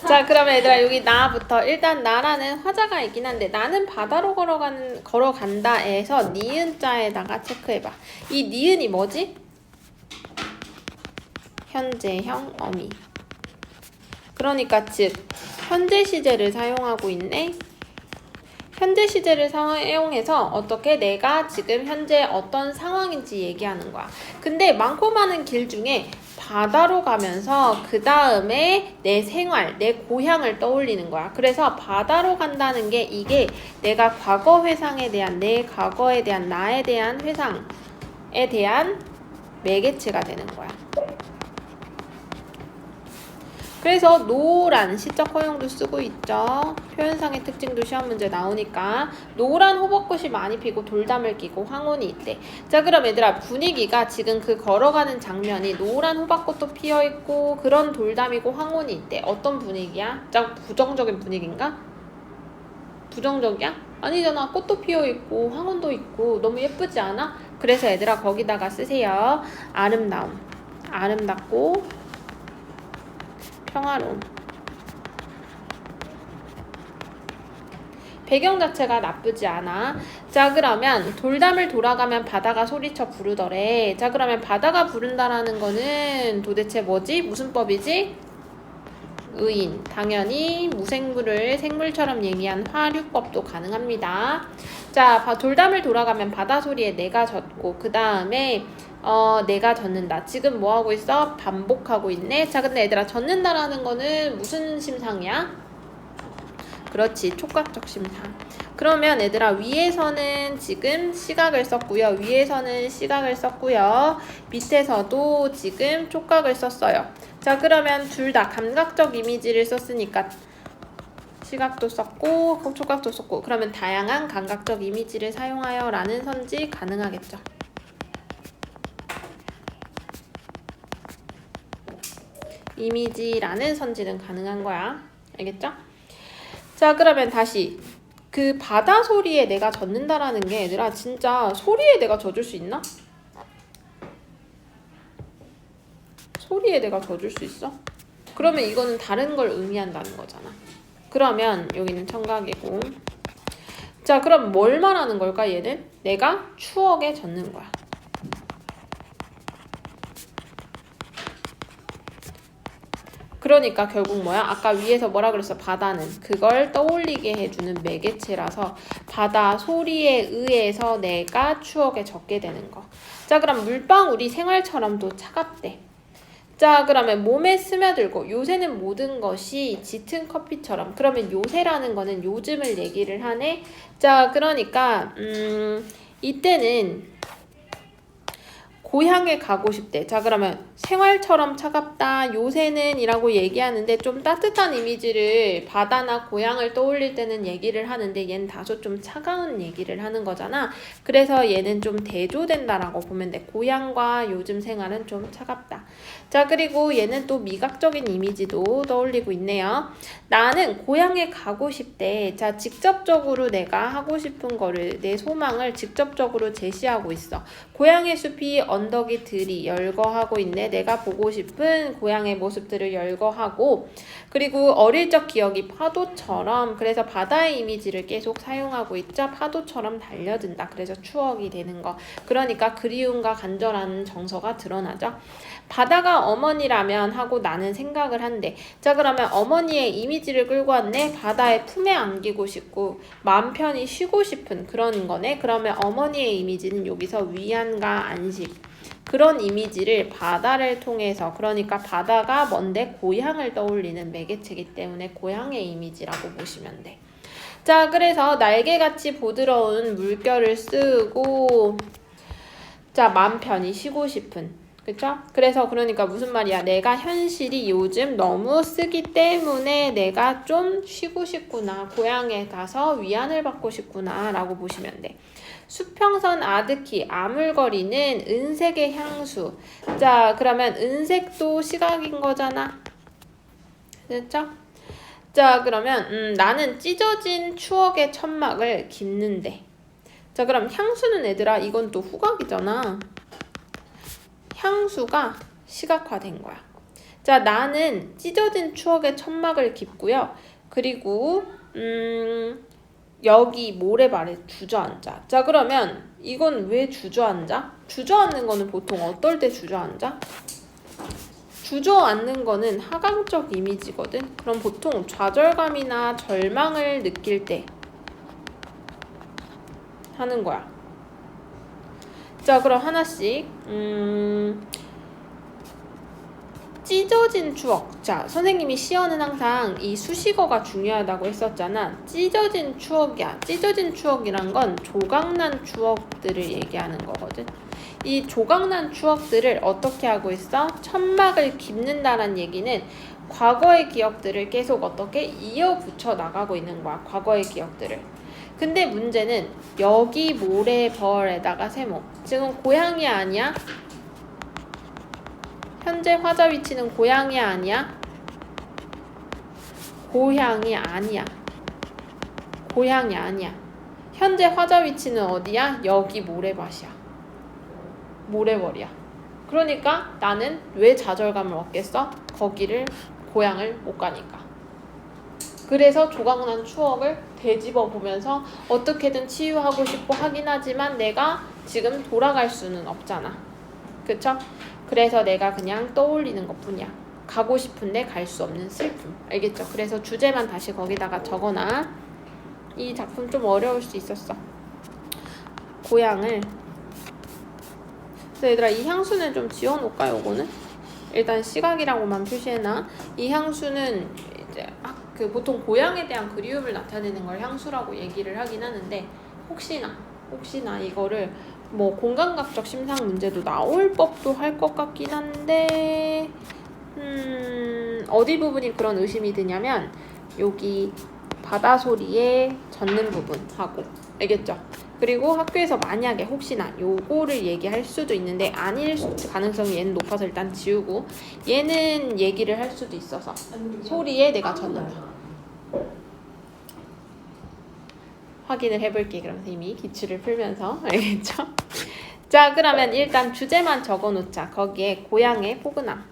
자, 그러면 얘들아 여기 나부터 일단 나라는 화자가 있긴 한데 나는 바다로 걸어간다에서 니은자에다가 체크해봐. 이 니은이 뭐지? 현재형 어미. 그러니까 즉 현재 시제를 사용하고 있네. 현재 시제를 사용해서 어떻게 내가 지금 현재 어떤 상황인지 얘기하는 거야. 근데 많고 많은 길 중에 바다로 가면서 그 다음에 내 생활, 내 고향을 떠올리는 거야. 그래서 바다로 간다는 게 이게 내가 과거 회상에 대한 내 과거에 대한 나에 대한 회상에 대한 매개체가 되는 거야. 그래서 노란 시적 허용도 쓰고 있죠. 표현상의 특징도 시험 문제 나오니까 노란 호박꽃이 많이 피고 돌담을 끼고 황혼이 있대. 자, 그럼 얘들아 분위기가 지금 그 걸어가는 장면이 노란 호박꽃도 피어있고 그런 돌담이고 황혼이 있대. 어떤 분위기야? 자, 부정적인 분위기인가? 부정적이야? 아니잖아. 꽃도 피어있고 황혼도 있고 너무 예쁘지 않아? 그래서 얘들아 거기다가 쓰세요. 아름다움. 아름답고 평화로움. 배경 자체가 나쁘지 않아. 자, 그러면 돌담을 돌아가면 바다가 소리쳐 부르더래. 자, 그러면 바다가 부른다라는 거는 도대체 뭐지? 무슨 법이지? 의인. 당연히 무생물을 생물처럼 얘기한 화류법도 가능합니다. 자, 돌담을 돌아가면 바다 소리에 내가 젖고 그 다음에 내가 젖는다. 지금 뭐 하고 있어? 반복하고 있네. 자, 근데 얘들아 젖는다라는 거는 무슨 심상이야? 그렇지, 촉각적 심상. 그러면 얘들아 위에서는 지금 시각을 썼고요. 위에서는 시각을 썼고요. 밑에서도 지금 촉각을 썼어요. 자, 그러면 둘 다 감각적 이미지를 썼으니까 시각도 썼고 촉각도 썼고 그러면 다양한 감각적 이미지를 사용하여 라는 선지 가능하겠죠. 이미지라는 선지는 가능한 거야. 알겠죠? 자, 그러면 다시 그 바다 소리에 내가 젖는다라는 게 얘들아 진짜 소리에 내가 젖을 수 있나? 소리에 내가 젖을 수 있어? 그러면 이거는 다른 걸 의미한다는 거잖아. 그러면 여기는 청각이고. 자, 그럼 뭘 말하는 걸까 얘는? 내가 추억에 젖는 거야. 그러니까 결국 뭐야? 아까 위에서 뭐라 그랬어? 바다는 그걸 떠올리게 해주는 매개체라서 바다 소리에 의해서 내가 추억에 젖게 되는 거. 자, 그럼 물방울이 생활처럼도 차갑대. 자, 그러면 몸에 스며들고 요새는 모든 것이 짙은 커피처럼. 그러면 요새라는 거는 요즘을 얘기를 하네. 자, 그러니까 이때는 고향에 가고 싶대. 자, 그러면 생활처럼 차갑다. 요새는 이라고 얘기하는데 좀 따뜻한 이미지를 바다나 고향을 떠올릴 때는 얘기를 하는데 얘는 다소 좀 차가운 얘기를 하는 거잖아. 그래서 얘는 좀 대조된다라고 보면 돼. 고향과 요즘 생활은 좀 차갑다. 자, 그리고 얘는 또 미각적인 이미지도 떠올리고 있네요. 나는 고향에 가고 싶대. 자, 직접적으로 내가 하고 싶은 거를 내 소망을 직접적으로 제시하고 있어. 고향의 숲이 언덕이 들이 열거하고 있네. 내가 보고 싶은 고향의 모습들을 열거하고 그리고 어릴 적 기억이 파도처럼 그래서 바다의 이미지를 계속 사용하고 있자 파도처럼 달려든다. 그래서 추억이 되는 거. 그러니까 그리움과 간절한 정서가 드러나죠. 바다가 어머니라면 하고 나는 생각을 한대. 자, 그러면 어머니의 이미지를 끌고 왔네. 바다의 품에 안기고 싶고 마음 편히 쉬고 싶은 그런 거네. 그러면 어머니의 이미지는 여기서 위안과 안식 그런 이미지를 바다를 통해서 그러니까 바다가 뭔데 고향을 떠올리는 매개체이기 때문에 고향의 이미지라고 보시면 돼. 자, 그래서 날개같이 부드러운 물결을 쓰고 자, 마음 편히 쉬고 싶은 그쵸? 그래서 그러니까 무슨 말이야? 내가 현실이 요즘 너무 쓰기 때문에 내가 좀 쉬고 싶구나. 고향에 가서 위안을 받고 싶구나 라고 보시면 돼. 수평선 아득히 아물거리는 은색의 향수. 자, 그러면 은색도 시각인 거잖아. 됐죠? 자, 그러면 나는 찢어진 추억의 천막을 깁는데. 자, 그럼 향수는 얘들아 이건 또 후각이잖아. 향수가 시각화된 거야. 자, 나는 찢어진 추억의 천막을 깁고요. 그리고 여기 모래발에 주저앉아. 자, 그러면 이건 왜 주저앉아? 주저앉는 거는 보통 어떨 때 주저앉아? 주저앉는 거는 하강적 이미지거든. 그럼 보통 좌절감이나 절망을 느낄 때 하는 거야. 자, 그럼 하나씩 찢어진 추억. 자, 선생님이 시어는 항상 이 수식어가 중요하다고 했었잖아. 찢어진 추억이야. 찢어진 추억이란 건 조각난 추억들을 얘기하는 거거든. 이 조각난 추억들을 어떻게 하고 있어? 천막을 깁는다는 얘기는 과거의 기억들을 계속 어떻게 이어붙여 나가고 있는 거야. 과거의 기억들을. 근데 문제는 여기 모래벌에다가 세모. 지금 고양이 아니야? 현재 화자 위치는 고양이 아니야? 고향이 아니야. 고향이 아니야. 현재 화자 위치는 어디야? 여기 모래밭이야. 모래벌이야. 그러니까 나는 왜 좌절감을 얻겠어? 거기를 고향을 못 가니까. 그래서 조각난 추억을 되짚어 보면서 어떻게든 치유하고 싶어 하긴 하지만 내가 지금 돌아갈 수는 없잖아. 그쵸? 그래서 내가 그냥 떠올리는 것 뿐이야. 가고 싶은데 갈 수 없는 슬픔. 알겠죠? 그래서 주제만 다시 거기다가 적어놔. 이 작품 좀 어려울 수 있었어. 고향을. 그래서 얘들아, 이 향수는 좀 지워놓을까, 요거는? 일단 시각이라고만 표시해놔. 이 향수는 이제 보통 고향에 대한 그리움을 나타내는 걸 향수라고 얘기를 하긴 하는데 혹시나 이거를 뭐 공간각적 심상 문제도 나올 법도 할 것 같긴 한데 어디 부분이 그런 의심이 드냐면 여기 바다 소리에 젖는 부분하고 알겠죠? 그리고 학교에서 만약에 혹시나 요거를 얘기할 수도 있는데 아닐 가능성이 얘는 높아서 일단 지우고 얘는 얘기를 할 수도 있어서 소리에 내가 젖는 거 확인을 해볼게. 그럼 선생님이 기출을 풀면서 알겠죠? 자, 그러면 일단 주제만 적어놓자. 거기에 고향의 포근함.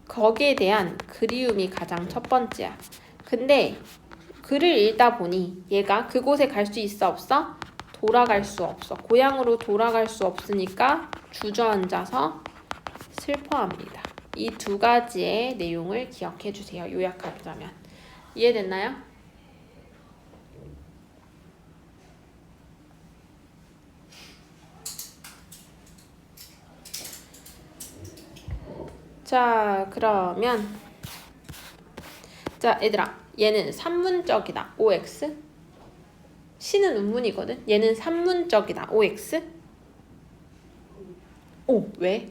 거기에 대한 그리움이 가장 첫 번째야. 근데 글을 읽다 보니 얘가 그곳에 갈 수 있어 없어? 돌아갈 수 없어. 고향으로 돌아갈 수 없으니까 주저앉아서 슬퍼합니다. 이 두 가지의 내용을 기억해 주세요. 요약하자면. 이해됐나요? 자, 그러면 자, 얘들아. 얘는 산문적이다. OX. 시는 운문이거든. 얘는 산문적이다. OX. 오, 왜?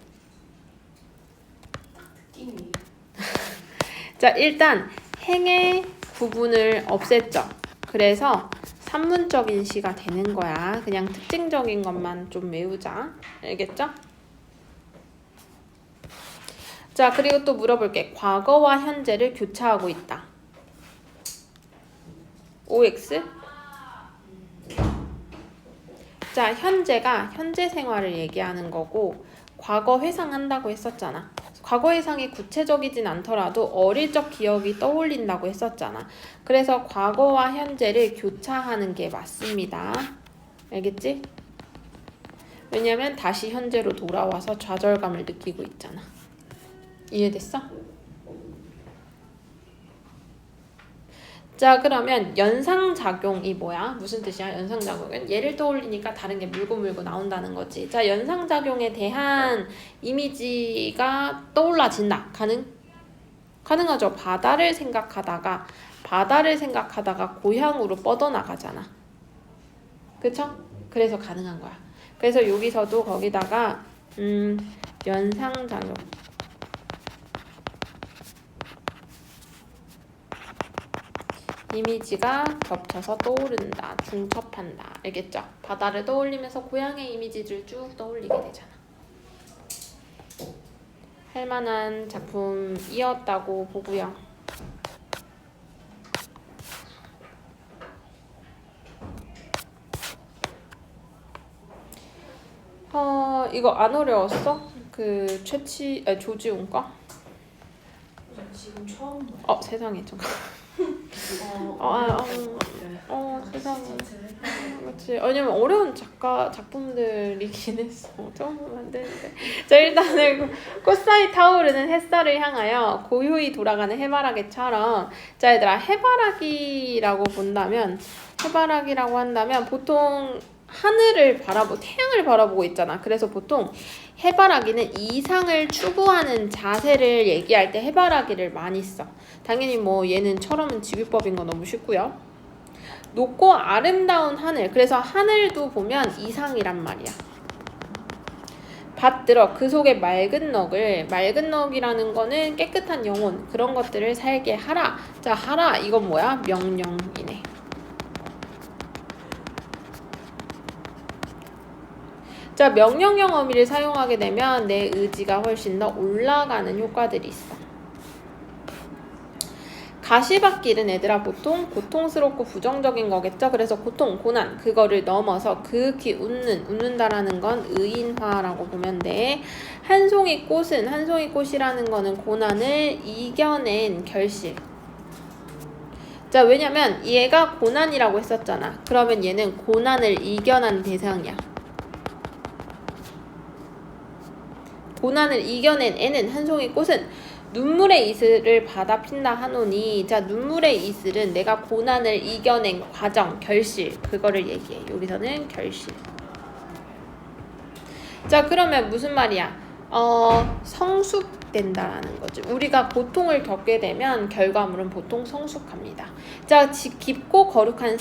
자, 일단 행의 구분을 없앴죠. 그래서 산문적인 시가 되는 거야. 그냥 특징적인 것만 좀 외우자. 알겠죠? 자, 그리고 또 물어볼게. 과거와 현재를 교차하고 있다. OX. 자, 현재가 현재 생활을 얘기하는 거고 과거 회상한다고 했었잖아. 과거 회상이 구체적이진 않더라도 어릴 적 기억이 떠올린다고 했었잖아. 그래서 과거와 현재를 교차하는 게 맞습니다. 알겠지? 왜냐면 다시 현재로 돌아와서 좌절감을 느끼고 있잖아. 이해됐어? 자, 그러면 연상작용이 뭐야? 무슨 뜻이야? 연상작용은 얘를 떠올리니까 다른 게 물고 나온다는 거지. 자, 연상작용에 대한 이미지가 떠올라진다. 가능하죠. 바다를 생각하다가 고향으로 뻗어나가잖아. 그쵸? 그래서 가능한 거야. 그래서 여기서도 거기다가 연상작용 이미지가 겹쳐서 떠오른다. 중첩한다. 알겠죠? 바다를 떠올리면서 고향의 이미지를 쭉 떠올리게 되잖아. 할만한 작품이었다고 보고요. 이거 안 어려웠어? 그 조지훈 거? 지금 처음 봐요. 세상에 잠깐. 세상에. 그렇지. 왜냐면 어려운 작품들이긴 했어. 처음 보면 안 되는데. 자, 일단은 꽃사이 타오르는 햇살을 향하여 고요히 돌아가는 해바라기처럼. 자, 얘들아, 해바라기라고 한다면 보통 하늘을 태양을 바라보고 있잖아. 그래서 보통 해바라기는 이상을 추구하는 자세를 얘기할 때 해바라기를 많이 써. 당연히 얘는 철험은 직유법인 거 너무 쉽고요. 높고 아름다운 하늘. 그래서 하늘도 보면 이상이란 말이야. 받들어 그 속에 맑은 넋이라는 거는 깨끗한 영혼, 그런 것들을 살게 하라. 자, 하라 이건 뭐야? 명령이네. 자, 명령형 어미를 사용하게 되면 내 의지가 훨씬 더 올라가는 효과들이 있어. 가시밭길은 얘들아 보통 고통스럽고 부정적인 거겠죠. 그래서 고통, 고난 그거를 넘어서 극히 웃는다라는 건 의인화라고 보면 돼. 한 송이 꽃이라는 거는 고난을 이겨낸 결실. 자, 왜냐면 얘가 고난이라고 했었잖아. 그러면 얘는 고난을 이겨낸 대상이야. 고난을 이겨낸 애는 한 송이 꽃은 눈물의 이슬을 받아 핀다 하노니. 자, 눈물의 이슬은 내가 고난을 이겨낸 과정, 결실, 그거를 얘기해. 여기서는 결실. 자, 그러면 무슨 말이야? 성숙된다라는 거지. 우리가 고통을 겪게 되면 결과물은 보통 성숙합니다. 자, 깊고 거룩한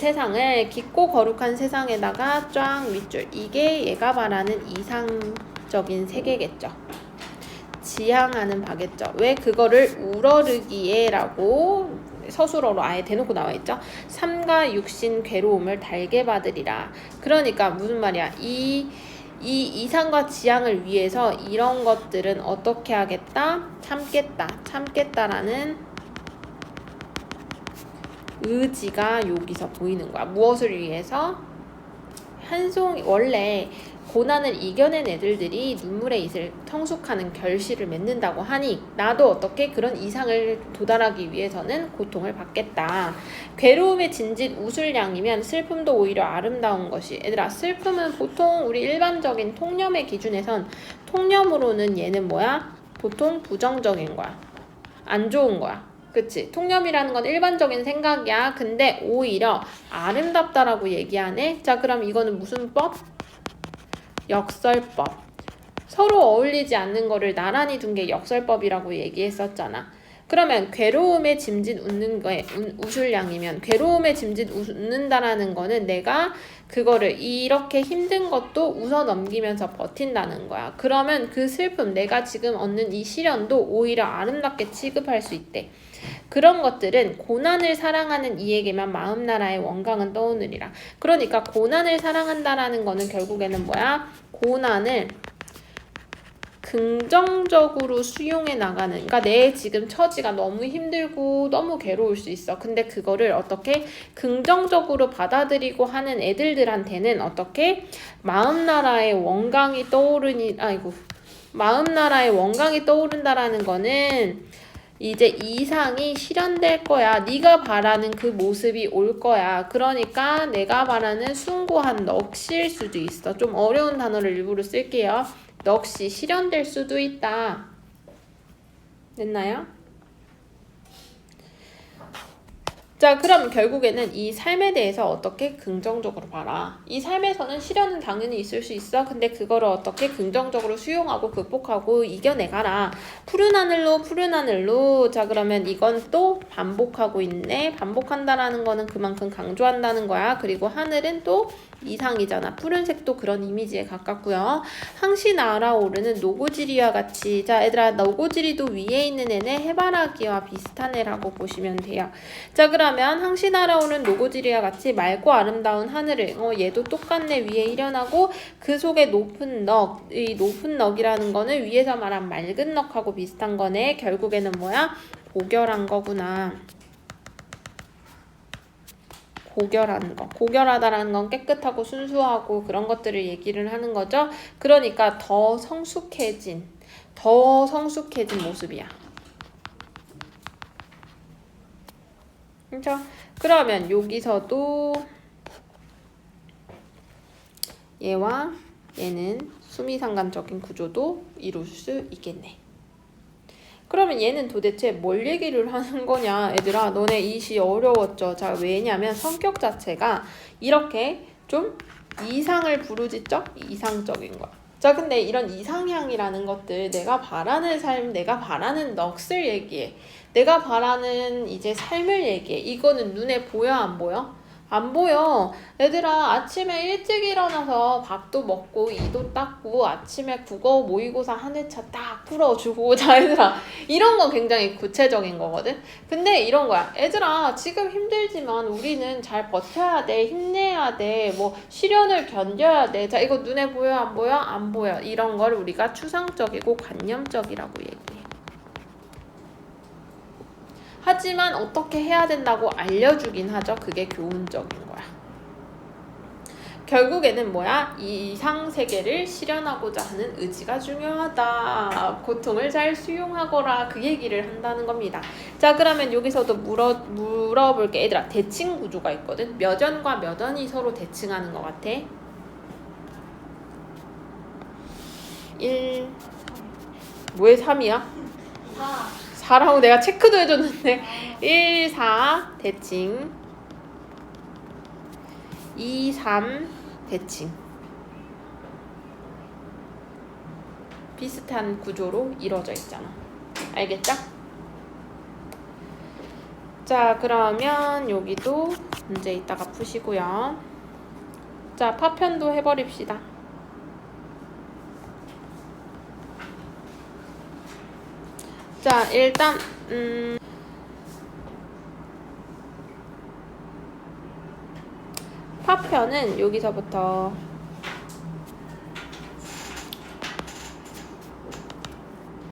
세상에다가 쫙 밑줄. 이게 얘가 말하는 이상적인 세계겠죠. 지향하는 바겠죠. 왜 그거를 우러르기에 라고 서술어로 아예 대놓고 나와있죠. 삼가 육신 괴로움을 달게 받으리라. 그러니까 무슨 말이야. 이 이상과 지향을 위해서 이런 것들은 어떻게 하겠다? 참겠다라는 의지가 여기서 보이는 거야. 무엇을 위해서? 원래 고난을 이겨낸 애들들이 눈물의 이슬 성숙하는 결실을 맺는다고 하니 나도 어떻게 그런 이상을 도달하기 위해서는 고통을 받겠다. 괴로움의 진짓 웃을 양이면 슬픔도 오히려 아름다운 것이. 얘들아, 슬픔은 보통 우리 일반적인 통념의 기준에선 통념으로는 얘는 뭐야? 보통 부정적인 거야. 안 좋은 거야. 그치? 통념이라는 건 일반적인 생각이야. 근데 오히려 아름답다라고 얘기하네. 자, 그럼 이거는 무슨 법? 역설법. 서로 어울리지 않는 거를 나란히 둔 게 역설법이라고 얘기했었잖아. 그러면 괴로움에 짐짓 웃을 양이면 괴로움에 짐짓 웃는다라는 거는 내가 그거를 이렇게 힘든 것도 웃어 넘기면서 버틴다는 거야. 그러면 그 슬픔, 내가 지금 얻는 이 시련도 오히려 아름답게 취급할 수 있대. 그런 것들은 고난을 사랑하는 이에게만 마음나라의 원강은 떠오르리라. 그러니까 고난을 사랑한다라는 거는 결국에는 뭐야? 고난을 긍정적으로 수용해 나가는. 그러니까 내 지금 처지가 너무 힘들고 너무 괴로울 수 있어. 근데 그거를 어떻게 긍정적으로 받아들이고 하는 애들한테는 어떻게 마음나라의 원강이 떠오른다라는 거는 이제 이상이 실현될 거야. 네가 바라는 그 모습이 올 거야. 그러니까 내가 바라는 숭고한 넋일 수도 있어. 좀 어려운 단어를 일부러 쓸게요. 넋이 실현될 수도 있다. 됐나요? 자, 그럼 결국에는 이 삶에 대해서 어떻게 긍정적으로 봐라. 이 삶에서는 시련은 당연히 있을 수 있어. 근데 그거를 어떻게 긍정적으로 수용하고 극복하고 이겨내가라. 푸른 하늘로. 자, 그러면 이건 또 반복하고 있네. 반복한다라는 거는 그만큼 강조한다는 거야. 그리고 하늘은 또 이상이잖아. 푸른색도 그런 이미지에 가깝고요. 항시 날아오르는 노고지리와 같이. 자, 얘들아, 노고지리도 위에 있는 애는 해바라기와 비슷한 애라고 보시면 돼요. 자, 그러면 항시 날아오는 노고지리와 같이 맑고 아름다운 하늘을, 얘도 똑같네. 위에 일어나고 그 속에 높은 넋. 이 높은 넋이라는 거는 위에서 말한 맑은 넋하고 비슷한 거네. 결국에는 뭐야? 고결한 거구나. 고결한 거. 고결하다라는 건 깨끗하고 순수하고 그런 것들을 얘기를 하는 거죠. 그러니까 더 성숙해진 모습이야. 그렇죠? 그러면 여기서도 얘와 얘는 수미상관적인 구조도 이룰 수 있겠네. 그러면 얘는 도대체 뭘 얘기를 하는 거냐? 얘들아, 너네 이 시 어려웠죠? 자, 왜냐면 성격 자체가 이렇게 좀 이상을 부르짖죠? 이상적인 거야. 자, 근데 이런 이상향이라는 것들, 내가 바라는 삶, 내가 바라는 넋을 얘기해. 내가 바라는 이제 삶을 얘기해. 이거는 눈에 보여, 안 보여? 안 보여. 얘들아, 아침에 일찍 일어나서 밥도 먹고 이도 닦고 아침에 국어 모의고사 한 회차 딱 풀어주고. 자, 얘들아, 이런 거 굉장히 구체적인 거거든. 근데 이런 거야. 얘들아, 지금 힘들지만 우리는 잘 버텨야 돼. 힘내야 돼. 뭐 시련을 견뎌야 돼. 자, 이거 눈에 보여, 안 보여? 안 보여. 이런 걸 우리가 추상적이고 관념적이라고 얘기해. 하지만 어떻게 해야 된다고 알려주긴 하죠. 그게 교훈적인 거야. 결국에는 뭐야? 이 이상세계를 실현하고자 하는 의지가 중요하다. 고통을 잘 수용하거라. 그 얘기를 한다는 겁니다. 자, 그러면 여기서도 물어볼게. 얘들아, 대칭 구조가 있거든. 몇 원과 몇 원이 서로 대칭하는 것 같아? 1. 뭐에 3이야? 4라고 내가 체크도 해줬는데 1, 4 대칭 2, 3 대칭 비슷한 구조로 이루어져 있잖아. 알겠죠? 자, 그러면 여기도 문제 이따가 푸시고요. 자, 파편도 해버립시다. 자, 일단 파편은 여기서부터